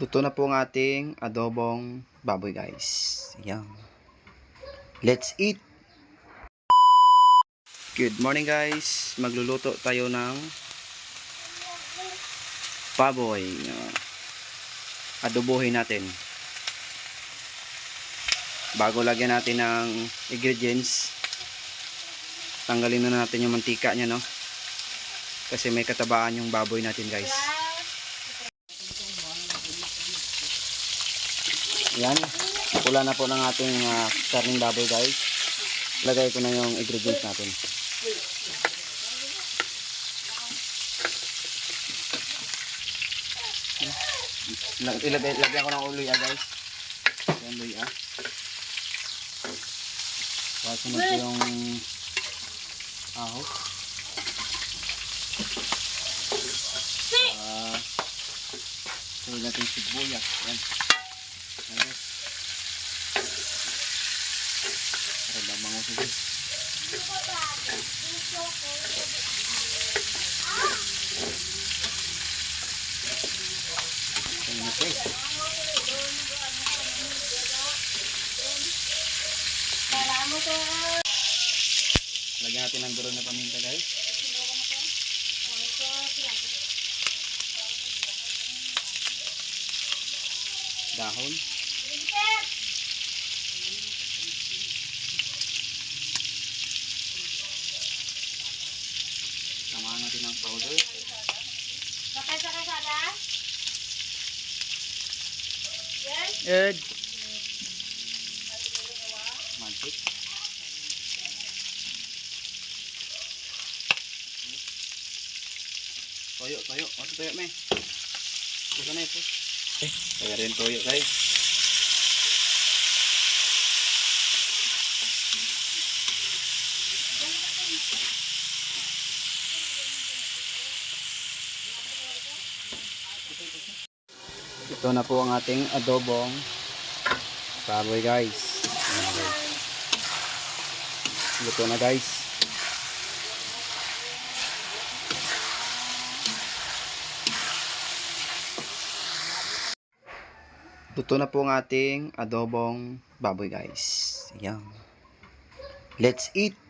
Luto na po ang ating adobong baboy, guys. Ayan. Let's eat! Good morning, guys. Magluluto tayo ng baboy. Adobohin natin. Bago lagyan natin ng ingredients, tanggalin na natin yung mantika niya, no? Kasi may katabaan yung baboy natin, guys. Yan. Pula na po ng ating karning baboy, guys. Lagay ko na yung ingredients natin. Lagyan ko ng luya, guys. Yan, luya. Sunod ko yung ahos. Sunod natin yung sibuyas. Yan. Ayan. Para babango siya. Lagyan natin ng durog na paminta, guys. Dahon. Samahan natin ng powder. Kapay sa kasada? Yes? Ed. Mantik. Toyo. Ano toyo, me? Ito na ito. Kaya rin toyo, guys. Ito na po ang ating adobong baboy, guys. Ayan, guys. Luto na, guys. Luto na po ang ating adobong baboy, guys. Ayan. Let's eat!